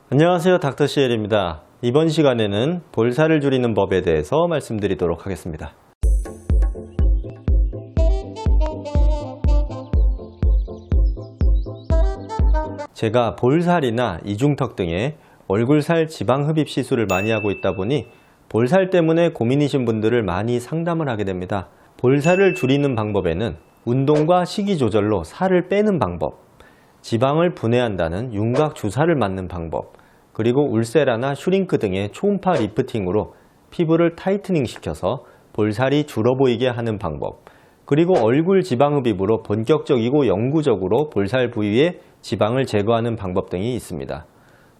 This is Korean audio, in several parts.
안녕하세요, 닥터CL입니다. 이번 시간에는 볼살을 줄이는 법에 대해서 말씀드리도록 하겠습니다. 제가 볼살이나 이중턱 등의 얼굴살 지방 흡입 시술을 많이 하고 있다 보니 볼살 때문에 고민이신 분들을 많이 상담을 하게 됩니다. 볼살을 줄이는 방법에는 운동과 식이 조절로 살을 빼는 방법, 지방을 분해한다는 윤곽 주사를 맞는 방법, 그리고 울세라나 슈링크 등의 초음파 리프팅으로 피부를 타이트닝 시켜서 볼살이 줄어 보이게 하는 방법, 그리고 얼굴 지방 흡입으로 본격적이고 영구적으로 볼살 부위의 지방을 제거하는 방법 등이 있습니다.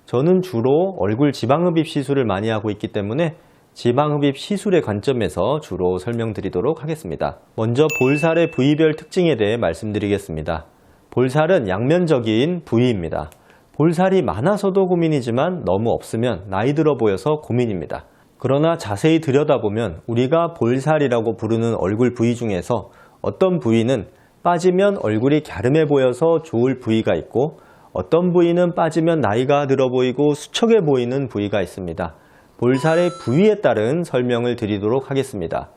저는 주로 얼굴 지방 흡입 시술을 많이 하고 있기 때문에 지방 흡입 시술의 관점에서 주로 설명드리도록 하겠습니다. 먼저 볼살의 부위별 특징에 대해 말씀드리겠습니다. 볼살은 양면적인 부위입니다. 볼살이 많아서도 고민이지만 너무 없으면 나이 들어 보여서 고민입니다. 그러나 자세히 들여다보면 우리가 볼살이라고 부르는 얼굴 부위 중에서 어떤 부위는 빠지면 얼굴이 갸름해 보여서 좋을 부위가 있고, 어떤 부위는 빠지면 나이가 들어 보이고 수척해 보이는 부위가 있습니다. 볼살의 부위에 따른 설명을 드리도록 하겠습니다.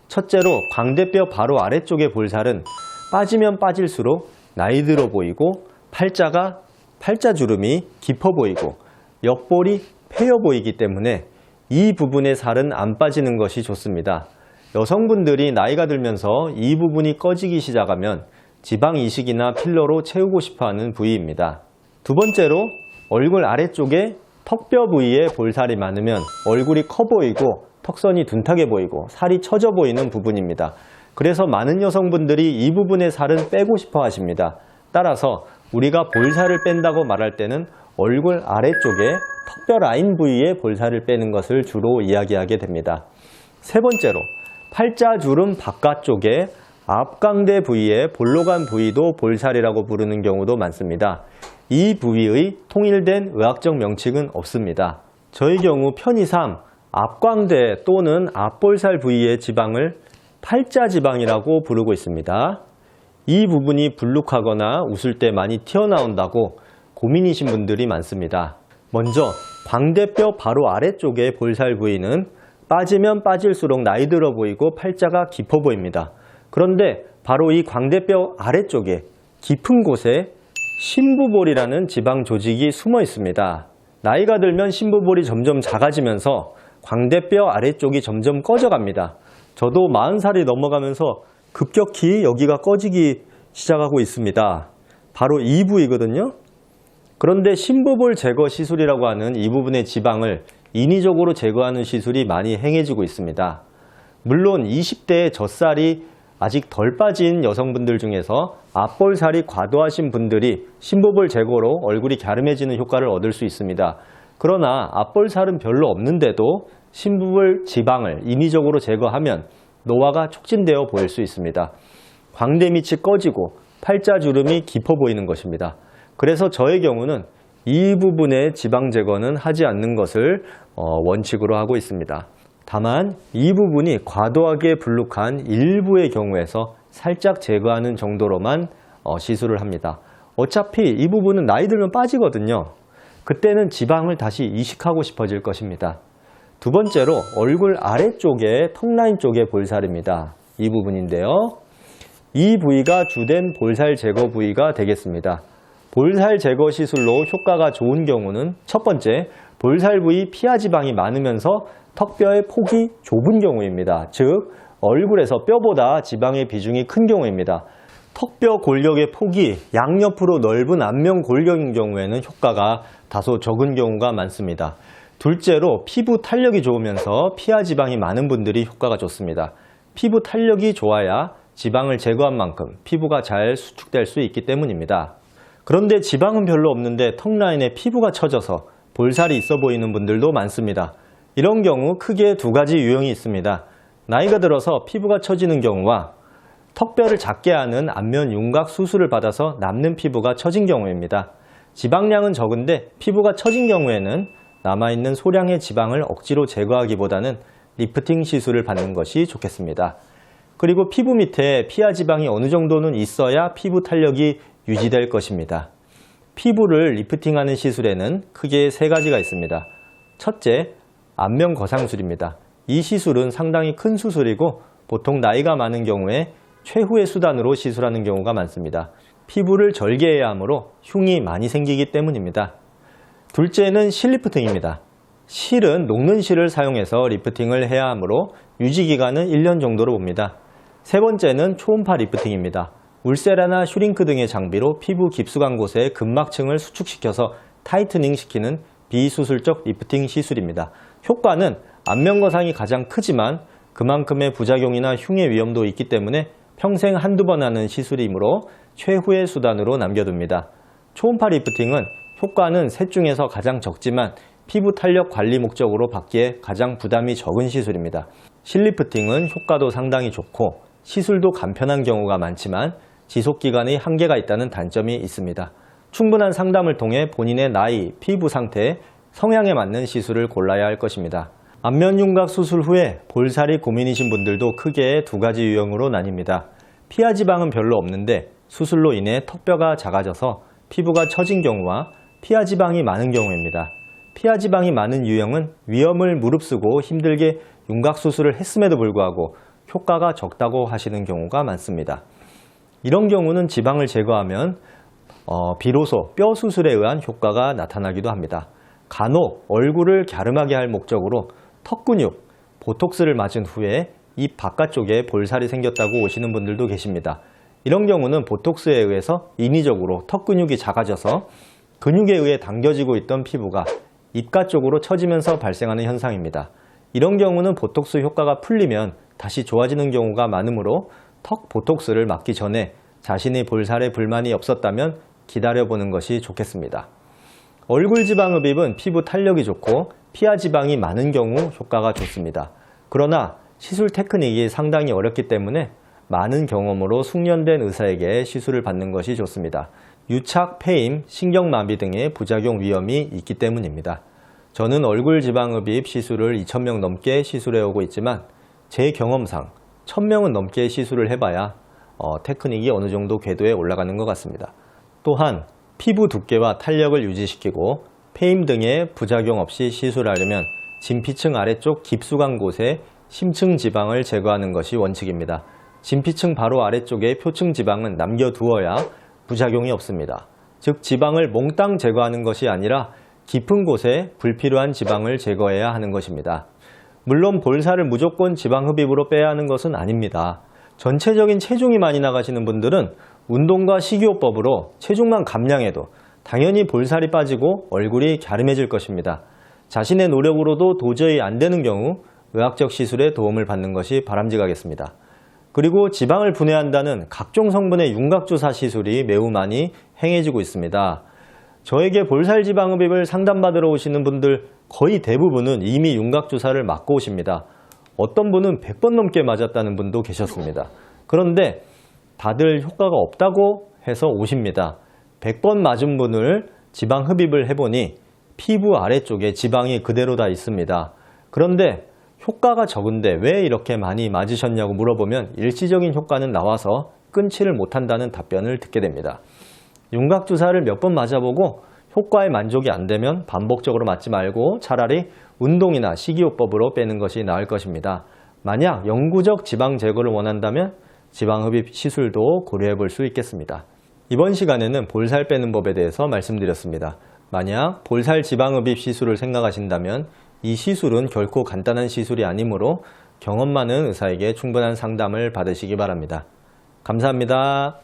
첫째로 광대뼈 바로 아래쪽의 볼살은 빠지면 빠질수록 나이 들어 보이고 팔자주름이 깊어 보이고 옆볼이 패여 보이기 때문에 이 부분의 살은 안 빠지는 것이 좋습니다. 여성분들이 나이가 들면서 이 부분이 꺼지기 시작하면 지방 이식이나 필러로 채우고 싶어하는 부위입니다. 두 번째로 얼굴 아래쪽에 턱뼈 부위에 볼살이 많으면 얼굴이 커 보이고 턱선이 둔탁해 보이고 살이 처져 보이는 부분입니다. 그래서 많은 여성분들이 이 부분의 살은 빼고 싶어 하십니다. 따라서 우리가 볼살을 뺀다고 말할 때는 얼굴 아래쪽에 턱뼈 라인 부위에 볼살을 빼는 것을 주로 이야기하게 됩니다. 세 번째로 팔자주름 바깥쪽에 앞광대 부위에 볼로 간 부위도 볼살이라고 부르는 경우도 많습니다. 이 부위의 통일된 의학적 명칭은 없습니다. 저의 경우 편의상 앞광대 또는 앞볼살 부위의 지방을 팔자지방이라고 부르고 있습니다. 이 부분이 불룩하거나 웃을 때 많이 튀어나온다고 고민이신 분들이 많습니다. 먼저 광대뼈 바로 아래쪽의 볼살 부위는 빠지면 빠질수록 나이 들어 보이고 팔자가 깊어 보입니다. 그런데 바로 이 광대뼈 아래쪽에 깊은 곳에 심부볼이라는 지방 조직이 숨어 있습니다. 나이가 들면 심부볼이 점점 작아지면서 광대뼈 아래쪽이 점점 꺼져갑니다. 저도 40살이 넘어가면서 급격히 여기가 꺼지기 시작하고 있습니다. 바로 이 부위거든요. 그런데 심부볼 제거 시술이라고 하는 이 부분의 지방을 인위적으로 제거하는 시술이 많이 행해지고 있습니다. 물론 20대의 젖살이 아직 덜 빠진 여성분들 중에서 앞볼살이 과도하신 분들이 심부볼 제거로 얼굴이 갸름해지는 효과를 얻을 수 있습니다. 그러나 앞볼살은 별로 없는데도 심부볼 지방을 인위적으로 제거하면 노화가 촉진되어 보일 수 있습니다. 광대 밑이 꺼지고 팔자주름이 깊어 보이는 것입니다. 그래서 저의 경우는 이 부분의 지방 제거는 하지 않는 것을 원칙으로 하고 있습니다. 다만 이 부분이 과도하게 불룩한 일부의 경우에서 살짝 제거하는 정도로만 시술을 합니다. 어차피 이 부분은 나이 들면 빠지거든요. 그때는 지방을 다시 이식하고 싶어질 것입니다. 두 번째로 얼굴 아래쪽에 턱라인 쪽의 볼살입니다. 이 부분인데요. 이 부위가 주된 볼살 제거 부위가 되겠습니다. 볼살 제거 시술로 효과가 좋은 경우는 첫 번째, 볼살 부위 피하 지방이 많으면서 턱뼈의 폭이 좁은 경우입니다. 즉, 얼굴에서 뼈보다 지방의 비중이 큰 경우입니다. 턱뼈 골격의 폭이 양옆으로 넓은 안면 골격인 경우에는 효과가 다소 적은 경우가 많습니다. 둘째로 피부 탄력이 좋으면서 피하 지방이 많은 분들이 효과가 좋습니다. 피부 탄력이 좋아야 지방을 제거한 만큼 피부가 잘 수축될 수 있기 때문입니다. 그런데 지방은 별로 없는데 턱 라인에 피부가 처져서 볼살이 있어 보이는 분들도 많습니다. 이런 경우 크게 두 가지 유형이 있습니다. 나이가 들어서 피부가 처지는 경우와 턱뼈를 작게 하는 안면 윤곽 수술을 받아서 남는 피부가 처진 경우입니다. 지방량은 적은데 피부가 처진 경우에는 남아있는 소량의 지방을 억지로 제거하기보다는 리프팅 시술을 받는 것이 좋겠습니다. 그리고 피부 밑에 피하 지방이 어느 정도는 있어야 피부 탄력이 유지될 것입니다. 피부를 리프팅하는 시술에는 크게 세 가지가 있습니다. 첫째, 안면 거상술입니다. 이 시술은 상당히 큰 수술이고 보통 나이가 많은 경우에 최후의 수단으로 시술하는 경우가 많습니다. 피부를 절개해야 하므로 흉이 많이 생기기 때문입니다. 둘째는 실리프팅입니다. 실은 녹는 실을 사용해서 리프팅을 해야 하므로 유지기간은 1년 정도로 봅니다. 세 번째는 초음파 리프팅입니다. 울세라나 슈링크 등의 장비로 피부 깊숙한 곳에 근막층을 수축시켜서 타이트닝 시키는 비수술적 리프팅 시술입니다. 효과는 안면 거상이 가장 크지만 그만큼의 부작용이나 흉의 위험도 있기 때문에 평생 한두 번 하는 시술이므로 최후의 수단으로 남겨둡니다. 초음파 리프팅은 효과는 셋 중에서 가장 적지만 피부 탄력 관리 목적으로 받기에 가장 부담이 적은 시술입니다. 실리프팅은 효과도 상당히 좋고 시술도 간편한 경우가 많지만 지속기간의 한계가 있다는 단점이 있습니다. 충분한 상담을 통해 본인의 나이, 피부 상태, 성향에 맞는 시술을 골라야 할 것입니다. 안면 윤곽 수술 후에 볼살이 고민이신 분들도 크게 두 가지 유형으로 나뉩니다. 피하 지방은 별로 없는데 수술로 인해 턱뼈가 작아져서 피부가 처진 경우와 피하 지방이 많은 경우입니다. 피하 지방이 많은 유형은 위험을 무릅쓰고 힘들게 윤곽 수술을 했음에도 불구하고 효과가 적다고 하시는 경우가 많습니다. 이런 경우는 지방을 제거하면 비로소 뼈 수술에 의한 효과가 나타나기도 합니다. 간혹 얼굴을 갸름하게 할 목적으로 턱 근육, 보톡스를 맞은 후에 입 바깥쪽에 볼살이 생겼다고 오시는 분들도 계십니다. 이런 경우는 보톡스에 의해서 인위적으로 턱 근육이 작아져서 근육에 의해 당겨지고 있던 피부가 입가 쪽으로 처지면서 발생하는 현상입니다. 이런 경우는 보톡스 효과가 풀리면 다시 좋아지는 경우가 많으므로 턱 보톡스를 맞기 전에 자신의 볼살에 불만이 없었다면 기다려보는 것이 좋겠습니다. 얼굴 지방 흡입은 피부 탄력이 좋고 피하 지방이 많은 경우 효과가 좋습니다. 그러나 시술 테크닉이 상당히 어렵기 때문에 많은 경험으로 숙련된 의사에게 시술을 받는 것이 좋습니다. 유착, 폐임, 신경마비 등의 부작용 위험이 있기 때문입니다. 저는 얼굴 지방 흡입 시술을 2,000명 넘게 시술해 오고 있지만 제 경험상 1,000명은 넘게 시술을 해봐야 테크닉이 어느 정도 궤도에 올라가는 것 같습니다. 또한 피부 두께와 탄력을 유지시키고 폐임 등의 부작용 없이 시술하려면 진피층 아래쪽 깊숙한 곳에 심층 지방을 제거하는 것이 원칙입니다. 진피층 바로 아래쪽에 표층 지방은 남겨두어야 부작용이 없습니다. 즉 지방을 몽땅 제거하는 것이 아니라 깊은 곳에 불필요한 지방을 제거해야 하는 것입니다. 물론 볼살을 무조건 지방 흡입으로 빼야 하는 것은 아닙니다. 전체적인 체중이 많이 나가시는 분들은 운동과 식이요법으로 체중만 감량해도 당연히 볼살이 빠지고 얼굴이 갸름해질 것입니다. 자신의 노력으로도 도저히 안 되는 경우 의학적 시술에 도움을 받는 것이 바람직하겠습니다. 그리고 지방을 분해한다는 각종 성분의 윤곽주사 시술이 매우 많이 행해지고 있습니다. 저에게 볼살 지방 흡입을 상담받으러 오시는 분들 거의 대부분은 이미 윤곽주사를 맞고 오십니다. 어떤 분은 100번 넘게 맞았다는 분도 계셨습니다. 그런데 다들 효과가 없다고 해서 오십니다. 100번 맞은 분을 지방 흡입을 해보니 피부 아래쪽에 지방이 그대로 다 있습니다. 그런데 효과가 적은데 왜 이렇게 많이 맞으셨냐고 물어보면 일시적인 효과는 나와서 끊지를 못한다는 답변을 듣게 됩니다. 윤곽주사를 몇 번 맞아보고 효과에 만족이 안 되면 반복적으로 맞지 말고 차라리 운동이나 식이요법으로 빼는 것이 나을 것입니다. 만약 영구적 지방 제거를 원한다면 지방흡입 시술도 고려해 볼 수 있겠습니다. 이번 시간에는 볼살 빼는 법에 대해서 말씀드렸습니다. 만약 볼살 지방흡입 시술을 생각하신다면 이 시술은 결코 간단한 시술이 아니므로 경험 많은 의사에게 충분한 상담을 받으시기 바랍니다. 감사합니다.